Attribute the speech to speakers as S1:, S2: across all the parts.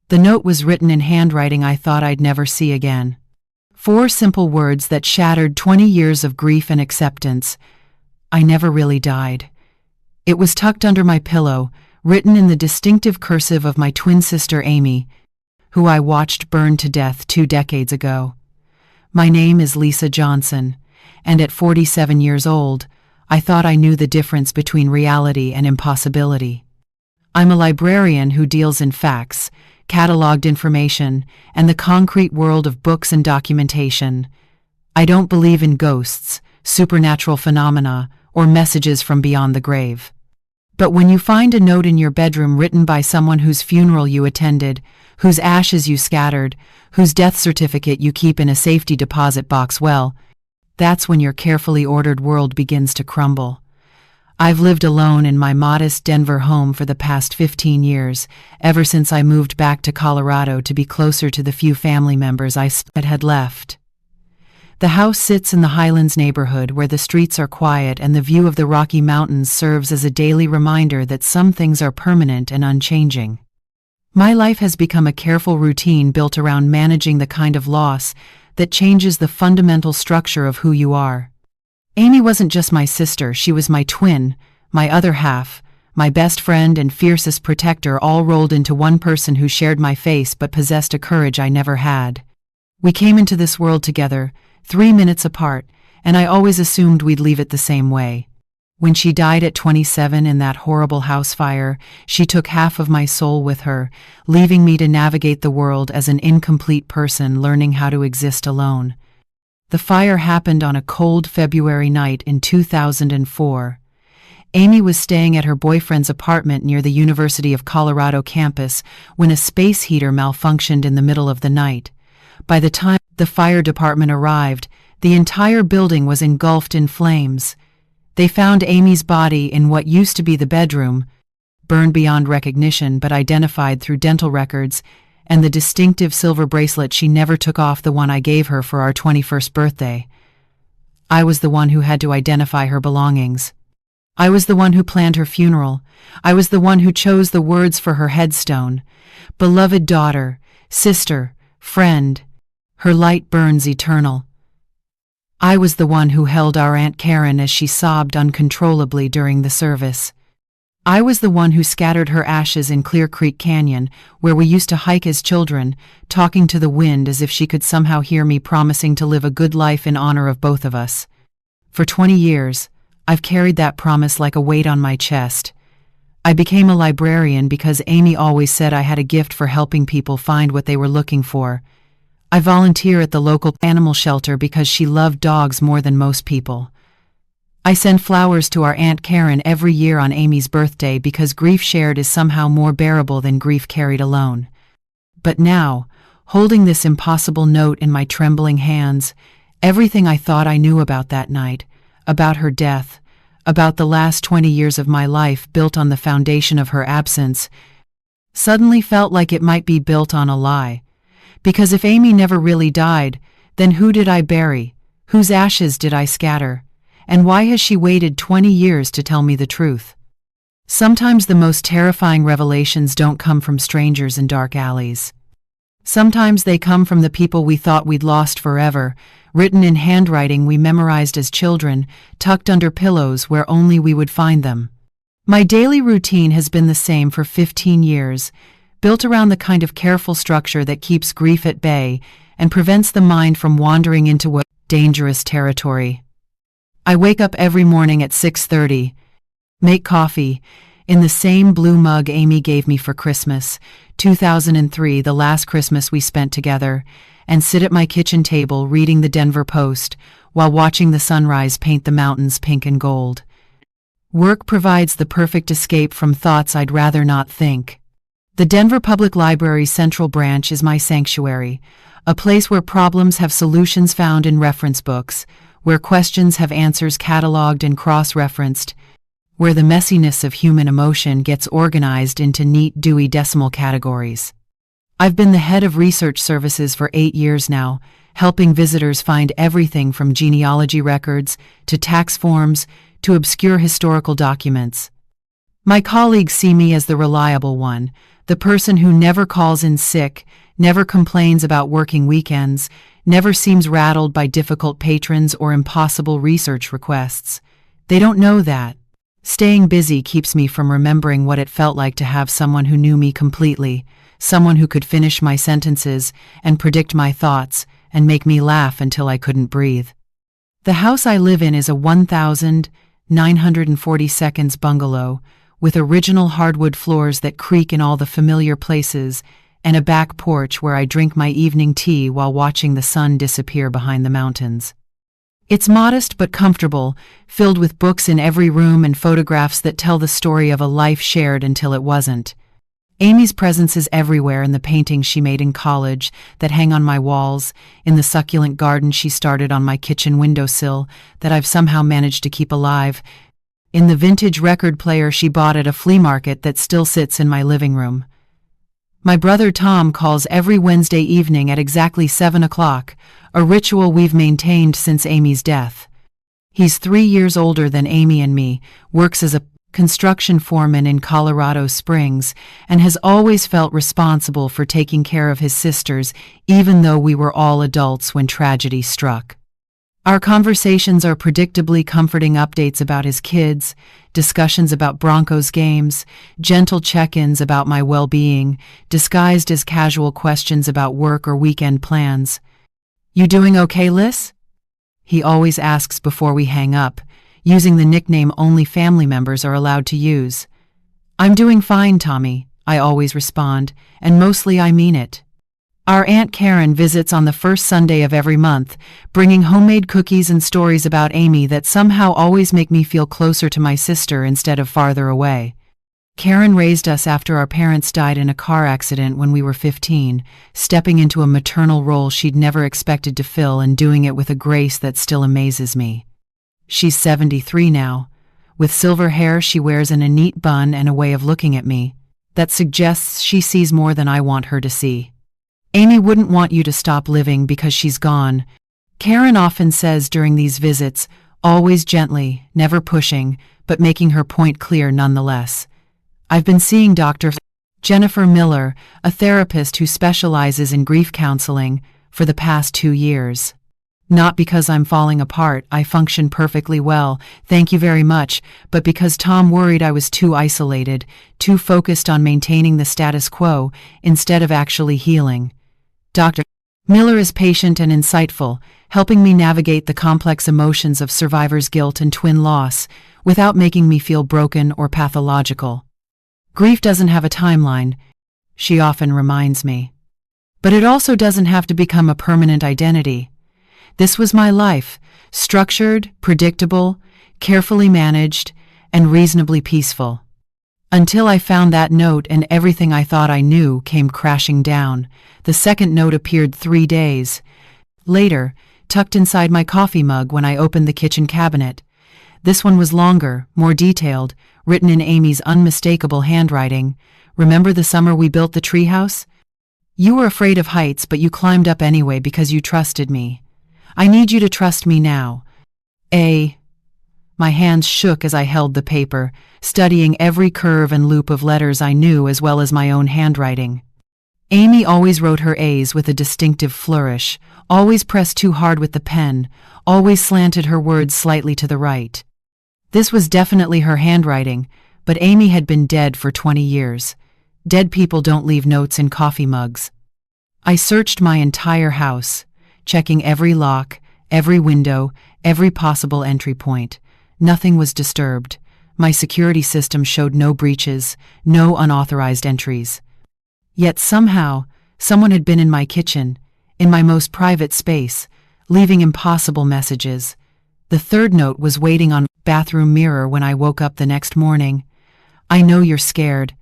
S1: The note was written in handwriting I thought I'd never see again. 4 simple words that shattered 20 years of grief and acceptance. I never really died. It was tucked under my pillow, written in the distinctive cursive of my twin sister Amy, who I watched burn to death 2 decades ago. My name is Lisa Johnson, and at 47 years old, I thought I knew the difference between reality and impossibility. I'm a librarian who deals in facts, cataloged information, and the concrete world of books and documentation. I don't believe in ghosts, supernatural phenomena, or messages from beyond the grave. But when you find a note in your bedroom written by someone whose funeral you attended, whose ashes you scattered, whose death certificate you keep in a safety deposit box, well, that's when your carefully ordered world begins to crumble. I've lived alone in my modest Denver home for the past 15 years, ever since I moved back to Colorado to be closer to the few family members I had left. The house sits in the Highlands neighborhood where the streets are quiet and the view of the Rocky Mountains serves as a daily reminder that some things are permanent and unchanging. My life has become a careful routine built around managing the kind of loss that changes the fundamental structure of who you are. Amy wasn't just my sister, she was my twin, my other half, my best friend and fiercest protector, all rolled into one person who shared my face but possessed a courage I never had. We came into this world together, 3 minutes apart, and I always assumed we'd leave it the same way. When she died at 27 in that horrible house fire, she took half of my soul with her, leaving me to navigate the world as an incomplete person learning how to exist alone. The fire happened on a cold February night in 2004. Amy was staying at her boyfriend's apartment near the University of Colorado campus when a space heater malfunctioned in the middle of the night. By the time the fire department arrived, the entire building was engulfed in flames. They found Amy's body in what used to be the bedroom, burned beyond recognition but identified through dental records, and the distinctive silver bracelet she never took off, the one I gave her for our 21st birthday. I was the one who had to identify her belongings. I was the one who planned her funeral. I was the one who chose the words for her headstone. Beloved daughter, sister, friend, her light burns eternal. I was the one who held our Aunt Karen as she sobbed uncontrollably during the service. I was the one who scattered her ashes in Clear Creek Canyon, where we used to hike as children, talking to the wind as if she could somehow hear me promising to live a good life in honor of both of us. For 20 years, I've carried that promise like a weight on my chest. I became a librarian because Amy always said I had a gift for helping people find what they were looking for. I volunteer at the local animal shelter because she loved dogs more than most people. I send flowers to our Aunt Karen every year on Amy's birthday because grief shared is somehow more bearable than grief carried alone. But now, holding this impossible note in my trembling hands, everything I thought I knew about that night, about her death, about the last 20 years of my life built on the foundation of her absence, suddenly felt like it might be built on a lie. Because if Amy never really died, then who did I bury? Whose ashes did I scatter? And why has she waited 20 years to tell me the truth? Sometimes the most terrifying revelations don't come from strangers in dark alleys. Sometimes they come from the people we thought we'd lost forever, written in handwriting we memorized as children, tucked under pillows where only we would find them. My daily routine has been the same for 15 years, built around the kind of careful structure that keeps grief at bay and prevents the mind from wandering into dangerous territory. I wake up every morning at 6:30, make coffee, in the same blue mug Amy gave me for Christmas, 2003, the last Christmas we spent together, and sit at my kitchen table reading the Denver Post while watching the sunrise paint the mountains pink and gold. Work provides the perfect escape from thoughts I'd rather not think. The Denver Public Library's Central Branch is my sanctuary, a place where problems have solutions found in reference books, where questions have answers cataloged and cross-referenced, where the messiness of human emotion gets organized into neat, dewy decimal categories. I've been the head of research services for 8 years now, helping visitors find everything from genealogy records to tax forms to obscure historical documents. My colleagues see me as the reliable one, the person who never calls in sick, never complains about working weekends, never seems rattled by difficult patrons or impossible research requests. They don't know that. Staying busy keeps me from remembering what it felt like to have someone who knew me completely, someone who could finish my sentences and predict my thoughts and make me laugh until I couldn't breathe. The house I live in is a 1,940 bungalow with original hardwood floors that creak in all the familiar places and a back porch where I drink my evening tea while watching the sun disappear behind the mountains. It's modest but comfortable, filled with books in every room and photographs that tell the story of a life shared until it wasn't. Amy's presence is everywhere in the paintings she made in college that hang on my walls, in the succulent garden she started on my kitchen windowsill that I've somehow managed to keep alive, in the vintage record player she bought at a flea market that still sits in my living room. My brother Tom calls every Wednesday evening at exactly 7 o'clock, a ritual we've maintained since Amy's death. He's 3 years older than Amy and me, works as a construction foreman in Colorado Springs, and has always felt responsible for taking care of his sisters, even though we were all adults when tragedy struck. Our conversations are predictably comforting updates about his kids, discussions about Broncos games, gentle check-ins about my well-being, disguised as casual questions about work or weekend plans. "You doing okay, Liz?" he always asks before we hang up, using the nickname only family members are allowed to use. "I'm doing fine, Tommy," I always respond, and mostly I mean it. Our Aunt Karen visits on the first Sunday of every month, bringing homemade cookies and stories about Amy that somehow always make me feel closer to my sister instead of farther away. Karen raised us after our parents died in a car accident when we were 15, stepping into a maternal role she'd never expected to fill and doing it with a grace that still amazes me. She's 73 now. With silver hair she wears in a neat bun and a way of looking at me that suggests she sees more than I want her to see. "Amy wouldn't want you to stop living because she's gone," Karen often says during these visits, always gently, never pushing, but making her point clear nonetheless. I've been seeing Dr. Jennifer Miller, a therapist who specializes in grief counseling, for the past 2 years. Not because I'm falling apart, I function perfectly well, thank you very much, but because Tom worried I was too isolated, too focused on maintaining the status quo, instead of actually healing. Dr. Miller is patient and insightful, helping me navigate the complex emotions of survivor's guilt and twin loss, without making me feel broken or pathological. Grief doesn't have a timeline, she often reminds me. But it also doesn't have to become a permanent identity. This was my life, structured, predictable, carefully managed, and reasonably peaceful. Until I found that note and everything I thought I knew came crashing down. The second note appeared 3 days later, tucked inside my coffee mug when I opened the kitchen cabinet. This one was longer, more detailed, written in Amy's unmistakable handwriting. "Remember the summer we built the treehouse? You were afraid of heights, but you climbed up anyway because you trusted me. I need you to trust me now. My hands shook as I held the paper, studying every curve and loop of letters I knew as well as my own handwriting. Amy always wrote her A's with a distinctive flourish, always pressed too hard with the pen, always slanted her words slightly to the right. This was definitely her handwriting, but Amy had been dead for 20 years. Dead people don't leave notes in coffee mugs. I searched my entire house, checking every lock, every window, every possible entry point. Nothing was disturbed. My security system showed no breaches, no unauthorized entries. Yet somehow, someone had been in my kitchen, in my most private space, leaving impossible messages. The third note was waiting on the bathroom mirror when I woke up the next morning. "I know you're scared.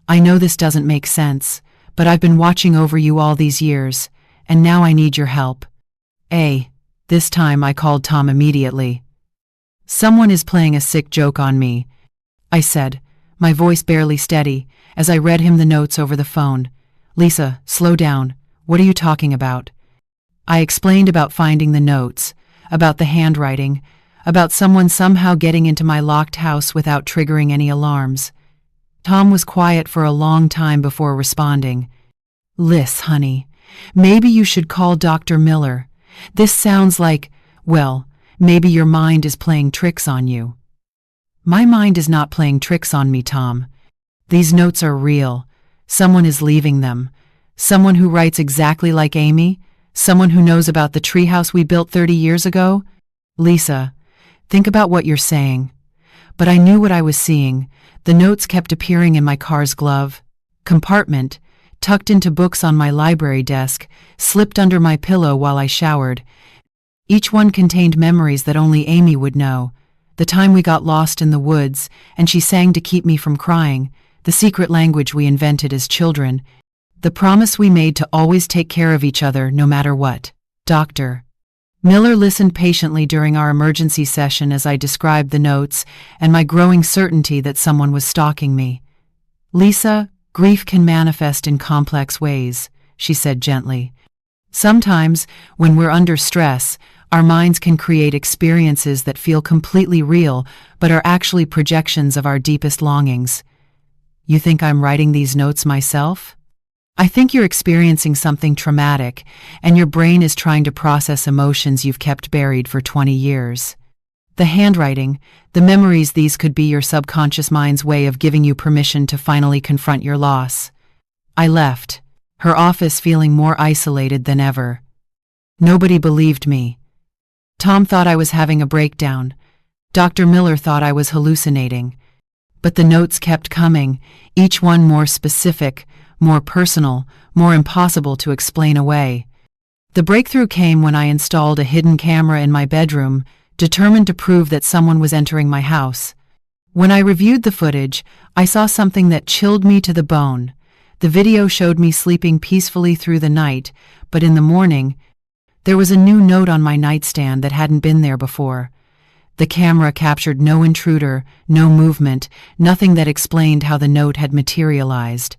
S1: I know this doesn't make sense, but I've been watching over you all these years, and now I need your help. This time I called Tom immediately. "Someone is playing a sick joke on me," I said, my voice barely steady, as I read him the notes over the phone. "Lisa, slow down. What are you talking about?" I explained about finding the notes, about the handwriting, about someone somehow getting into my locked house without triggering any alarms. Tom was quiet for a long time before responding. "Liz, honey, maybe you should call Dr. Miller. This sounds like, well, maybe your mind is playing tricks on you." "My mind is not playing tricks on me, Tom. These notes are real. Someone is leaving them. Someone who writes exactly like Amy. Someone who knows about the treehouse we built 30 years ago. Lisa, think about what you're saying." But I knew what I was seeing. The notes kept appearing in my car's glove compartment, tucked into books on my library desk, slipped under my pillow while I showered. Each one contained memories that only Amy would know. The time we got lost in the woods, and she sang to keep me from crying, the secret language we invented as children, the promise we made to always take care of each other no matter what. Dr. Miller listened patiently during our emergency session as I described the notes and my growing certainty that someone was stalking me. "Lisa, grief can manifest in complex ways," she said gently. "Sometimes, when we're under stress, our minds can create experiences that feel completely real but are actually projections of our deepest longings. You think I'm writing these notes myself? I think you're experiencing something traumatic, and your brain is trying to process emotions you've kept buried for 20 years. The handwriting, the memories, these could be your subconscious mind's way of giving you permission to finally confront your loss." I left her office feeling more isolated than ever. Nobody believed me. Tom thought I was having a breakdown. Dr. Miller thought I was hallucinating. But the notes kept coming, each one more specific, more personal, more impossible to explain away. The breakthrough came when I installed a hidden camera in my bedroom, determined to prove that someone was entering my house. When I reviewed the footage, I saw something that chilled me to the bone. The video showed me sleeping peacefully through the night, but in the morning, there was a new note on my nightstand that hadn't been there before. The camera captured no intruder, no movement, nothing that explained how the note had materialized.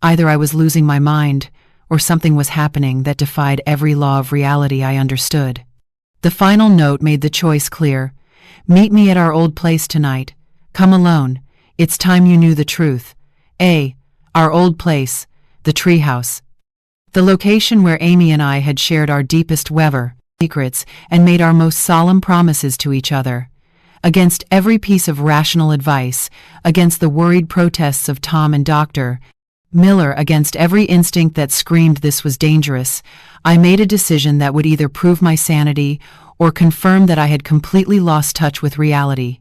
S1: Either I was losing my mind, or something was happening that defied every law of reality I understood. The final note made the choice clear. "Meet me at our old place tonight. Come alone. It's time you knew the truth. Our old place, the treehouse." The location where Amy and I had shared our deepest secrets and made our most solemn promises to each other. Against every piece of rational advice, against the worried protests of Tom and Dr. Miller, against every instinct that screamed this was dangerous, I made a decision that would either prove my sanity or confirm that I had completely lost touch with reality.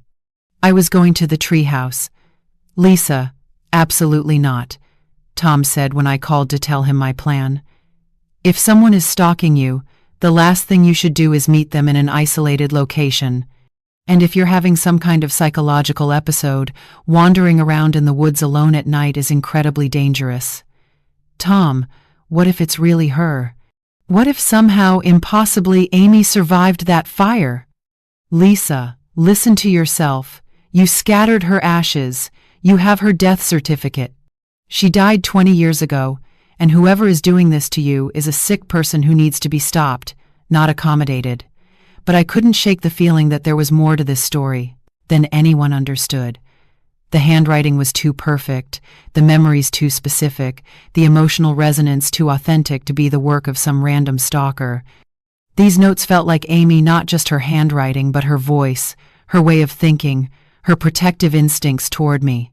S1: I was going to the treehouse. "Lisa, absolutely not," Tom said when I called to tell him my plan. "If someone is stalking you, the last thing you should do is meet them in an isolated location. And if you're having some kind of psychological episode, wandering around in the woods alone at night is incredibly dangerous." "Tom, what if it's really her? What if somehow, impossibly, Amy survived that fire?" "Lisa, listen to yourself. You scattered her ashes. You have her death certificate. She died 20 years ago, and whoever is doing this to you is a sick person who needs to be stopped, not accommodated." But I couldn't shake the feeling that there was more to this story than anyone understood. The handwriting was too perfect, the memories too specific, the emotional resonance too authentic to be the work of some random stalker. These notes felt like Amy, not just her handwriting, but her voice, her way of thinking, her protective instincts toward me.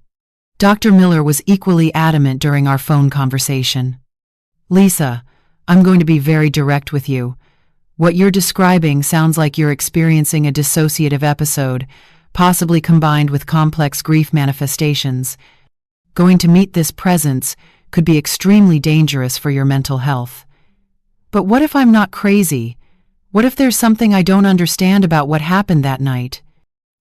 S1: Dr. Miller was equally adamant during our phone conversation. "Lisa, I'm going to be very direct with you. What you're describing sounds like you're experiencing a dissociative episode, possibly combined with complex grief manifestations. Going to meet this presence could be extremely dangerous for your mental health." "But what if I'm not crazy? What if there's something I don't understand about what happened that night?"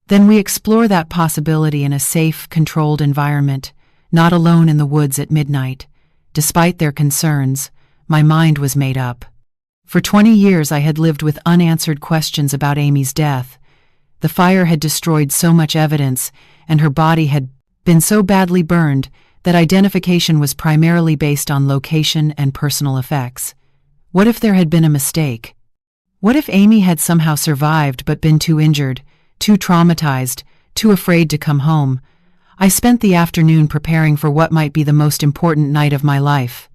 S1: "Then we explore that possibility in a safe, controlled environment, not alone in the woods at midnight." Despite their concerns, my mind was made up. For 20 years I had lived with unanswered questions about Amy's death. The fire had destroyed so much evidence, and her body had been so badly burned that identification was primarily based on location and personal effects. What if there had been a mistake? What if Amy had somehow survived but been too injured, too traumatized, too afraid to come home? I spent the afternoon preparing for what might be the most important night of my life.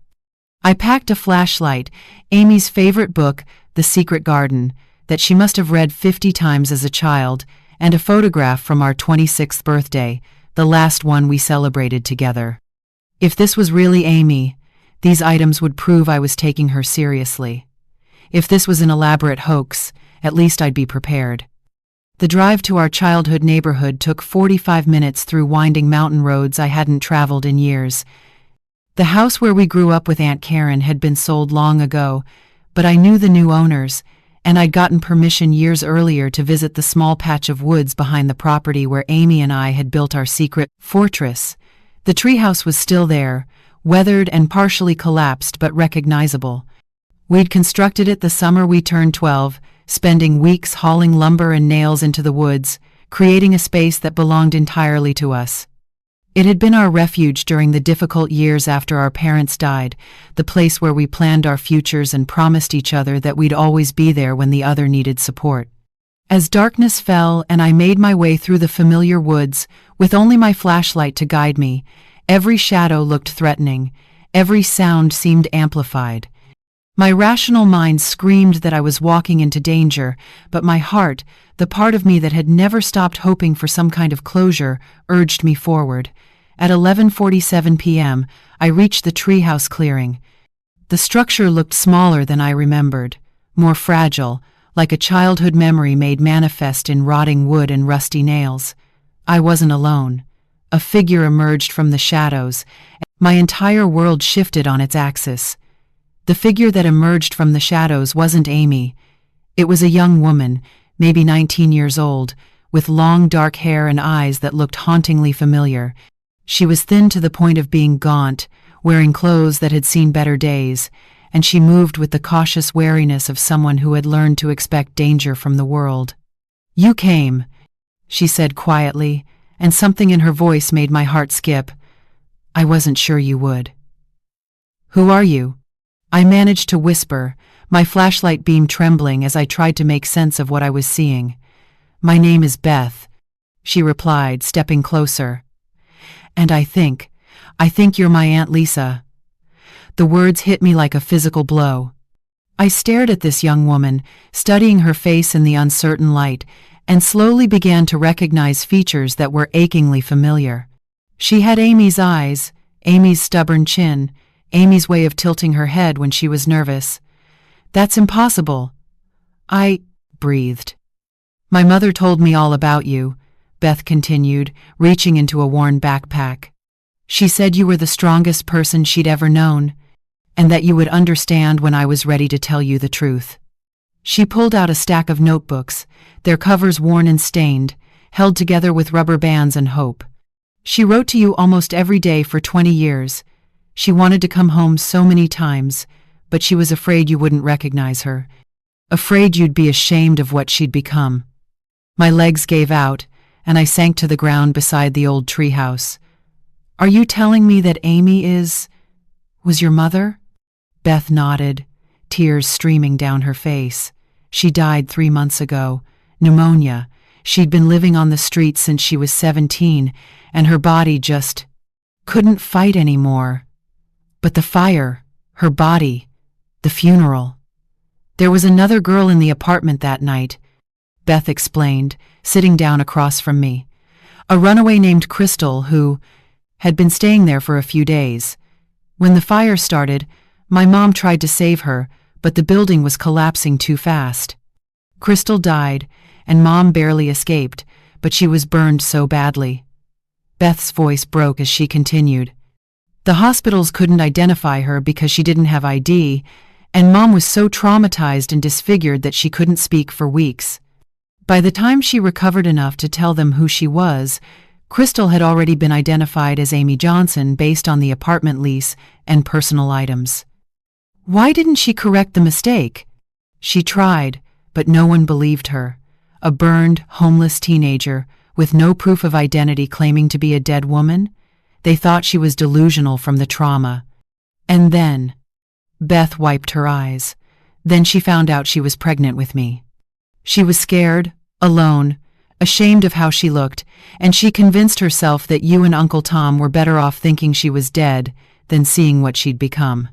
S1: I packed a flashlight, Amy's favorite book, The Secret Garden, that she must have read 50 times as a child, and a photograph from our 26th birthday, the last one we celebrated together. If this was really Amy, these items would prove I was taking her seriously. If this was an elaborate hoax, at least I'd be prepared. The drive to our childhood neighborhood took 45 minutes through winding mountain roads I hadn't traveled in years. The house where we grew up with Aunt Karen had been sold long ago, but I knew the new owners, and I'd gotten permission years earlier to visit the small patch of woods behind the property where Amy and I had built our secret fortress. The treehouse was still there, weathered and partially collapsed but recognizable. We'd constructed it the summer we turned 12, spending weeks hauling lumber and nails into the woods, creating a space that belonged entirely to us. It had been our refuge during the difficult years after our parents died, the place where we planned our futures and promised each other that we'd always be there when the other needed support. As darkness fell and I made my way through the familiar woods, with only my flashlight to guide me, every shadow looked threatening, every sound seemed amplified. My rational mind screamed that I was walking into danger, but my heart, the part of me that had never stopped hoping for some kind of closure, urged me forward. At 11:47 p.m., I reached the treehouse clearing. The structure looked smaller than I remembered, more fragile, like a childhood memory made manifest in rotting wood and rusty nails. I wasn't alone. A figure emerged from the shadows, and my entire world shifted on its axis. The figure that emerged from the shadows wasn't Amy. It was a young woman, maybe 19 years old, with long dark hair and eyes that looked hauntingly familiar. She was thin to the point of being gaunt, wearing clothes that had seen better days, and she moved with the cautious wariness of someone who had learned to expect danger from the world. "You came," she said quietly, and something in her voice made my heart skip. "I wasn't sure you would." "Who are you?" I managed to whisper, my flashlight beam trembling as I tried to make sense of what I was seeing. "My name is Beth," she replied, stepping closer. "And I think you're my Aunt Lisa." The words hit me like a physical blow. I stared at this young woman, studying her face in the uncertain light, and slowly began to recognize features that were achingly familiar. She had Amy's eyes, Amy's stubborn chin, Amy's way of tilting her head when she was nervous. "That's impossible," I breathed. "My mother told me all about you," Beth continued, reaching into a worn backpack. "She said you were the strongest person she'd ever known, and that you would understand when I was ready to tell you the truth." She pulled out a stack of notebooks, their covers worn and stained, held together with rubber bands and hope. "She wrote to you almost every day for 20 years. She wanted to come home so many times, but she was afraid you wouldn't recognize her, afraid you'd be ashamed of what she'd become." My legs gave out, and I sank to the ground beside the old treehouse. "Are you telling me that Amy was your mother?" Beth nodded, tears streaming down her face. "She died 3 months ago. Pneumonia. She'd been living on the street since she was 17, and her body just couldn't fight anymore. But the fire, her body, the funeral. There was another girl in the apartment that night," Beth explained, sitting down across from me. "A runaway named Crystal who had been staying there for a few days. When the fire started, my mom tried to save her, but the building was collapsing too fast. Crystal died, and Mom barely escaped, but she was burned so badly." Beth's voice broke as she continued. "The hospitals couldn't identify her because she didn't have ID, and Mom was so traumatized and disfigured that she couldn't speak for weeks. By the time she recovered enough to tell them who she was, Crystal had already been identified as Amy Johnson based on the apartment lease and personal items. Why didn't she correct the mistake? She tried, but no one believed her. A burned, homeless teenager with no proof of identity claiming to be a dead woman? They thought she was delusional from the trauma. And then, Beth wiped her eyes. Then she found out she was pregnant with me. She was scared, alone, ashamed of how she looked, and she convinced herself that you and Uncle Tom were better off thinking she was dead than seeing what she'd become.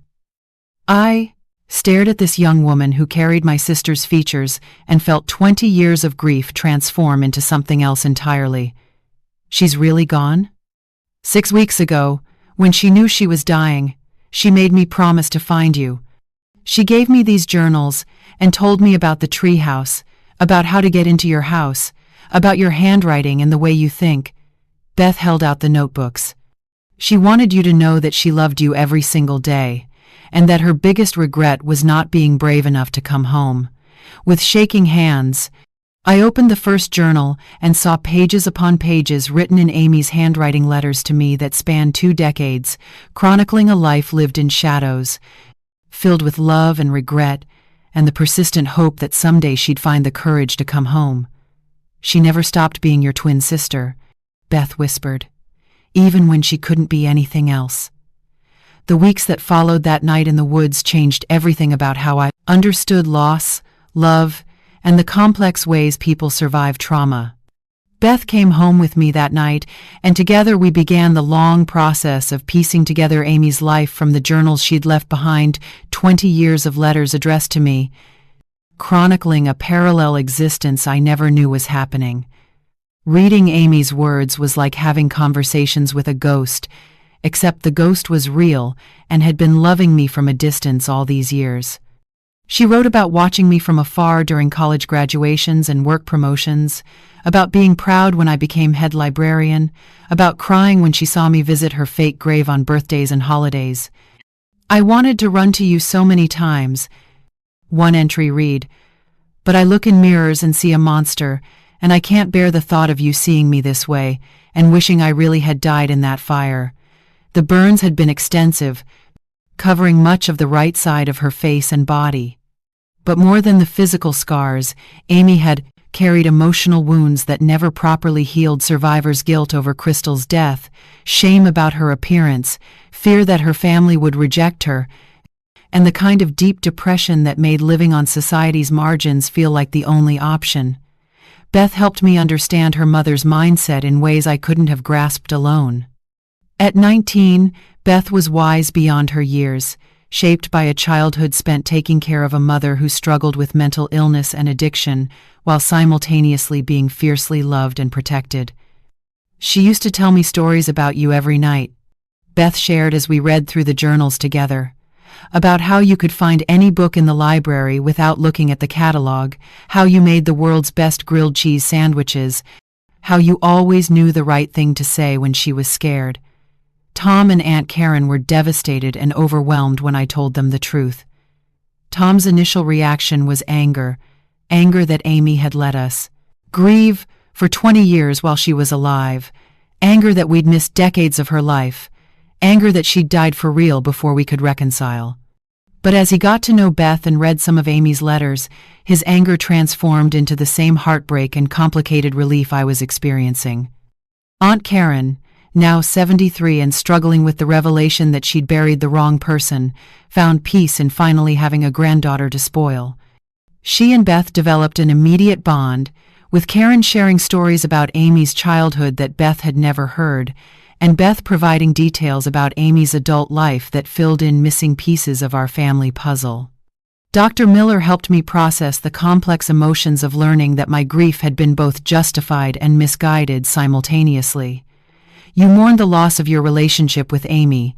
S1: I stared at this young woman who carried my sister's features and felt 20 years of grief transform into something else entirely. She's really gone? 6 weeks ago, when she knew she was dying, she made me promise to find you. She gave me these journals and told me about the treehouse, about how to get into your house, about your handwriting and the way you think. Beth held out the notebooks. She wanted you to know that she loved you every single day, and that her biggest regret was not being brave enough to come home. With shaking hands, I opened the first journal and saw pages upon pages written in Amy's handwriting letters to me that spanned 2 decades, chronicling a life lived in shadows, filled with love and regret, and the persistent hope that someday she'd find the courage to come home. She never stopped being your twin sister, Beth whispered, even when she couldn't be anything else. The weeks that followed that night in the woods changed everything about how I understood loss, love, and the complex ways people survive trauma. Beth came home with me that night, and together we began the long process of piecing together Amy's life from the journals she'd left behind, 20 years of letters addressed to me, chronicling a parallel existence I never knew was happening. Reading Amy's words was like having conversations with a ghost, except the ghost was real and had been loving me from a distance all these years. She wrote about watching me from afar during college graduations and work promotions, about being proud when I became head librarian, about crying when she saw me visit her fake grave on birthdays and holidays. I wanted to run to you so many times. One entry read, "But I look in mirrors and see a monster, and I can't bear the thought of you seeing me this way, and wishing I really had died in that fire." The burns had been extensive, covering much of the right side of her face and body. But more than the physical scars, Amy had carried emotional wounds that never properly healed: survivor's guilt over Crystal's death, shame about her appearance, fear that her family would reject her, and the kind of deep depression that made living on society's margins feel like the only option. Beth helped me understand her mother's mindset in ways I couldn't have grasped alone. At 19, Beth was wise beyond her years, shaped by a childhood spent taking care of a mother who struggled with mental illness and addiction while simultaneously being fiercely loved and protected. She used to tell me stories about you every night, Beth shared as we read through the journals together, about how you could find any book in the library without looking at the catalog, how you made the world's best grilled cheese sandwiches, how you always knew the right thing to say when she was scared. Tom and Aunt Karen were devastated and overwhelmed when I told them the truth. Tom's initial reaction was anger that Amy had let us grieve for 20 years while she was alive, anger that we'd missed decades of her life, anger that she'd died for real before we could reconcile. But as he got to know Beth and read some of Amy's letters, his anger transformed into the same heartbreak and complicated relief I was experiencing. Aunt Karen, now 73 and struggling with the revelation that she'd buried the wrong person, found peace in finally having a granddaughter to spoil. She and Beth developed an immediate bond, with Karen sharing stories about Amy's childhood that Beth had never heard, and Beth providing details about Amy's adult life that filled in missing pieces of our family puzzle. Dr. Miller helped me process the complex emotions of learning that my grief had been both justified and misguided simultaneously. "You mourned the loss of your relationship with Amy,"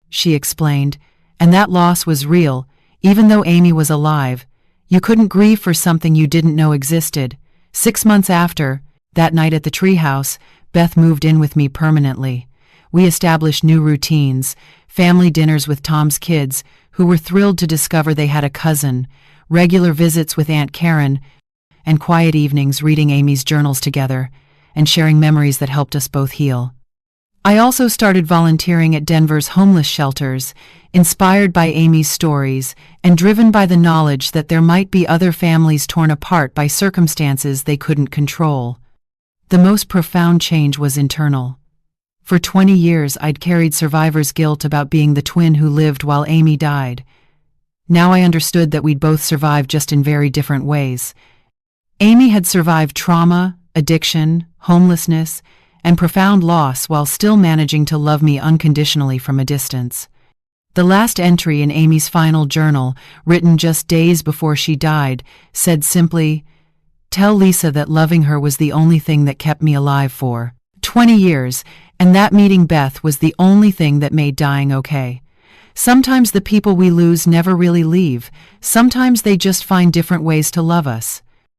S1: she explained, "and that loss was real, even though Amy was alive. You couldn't grieve for something you didn't know existed." 6 months after, that night at the treehouse, Beth moved in with me permanently. We established new routines, family dinners with Tom's kids, who were thrilled to discover they had a cousin, regular visits with Aunt Karen, and quiet evenings reading Amy's journals together and sharing memories that helped us both heal. I also started volunteering at Denver's homeless shelters, inspired by Amy's stories and driven by the knowledge that there might be other families torn apart by circumstances they couldn't control. The most profound change was internal. For 20 years I'd carried survivor's guilt about being the twin who lived while Amy died. Now I understood that we'd both survived, just in very different ways. Amy had survived trauma, addiction, homelessness, and profound loss while still managing to love me unconditionally from a distance. The last entry in Amy's final journal, written just days before she died, said simply, "Tell Lisa that loving her was the only thing that kept me alive for 20 years, and that meeting Beth was the only thing that made dying okay." Sometimes the people we lose never really leave. Sometimes they just find different ways to love us.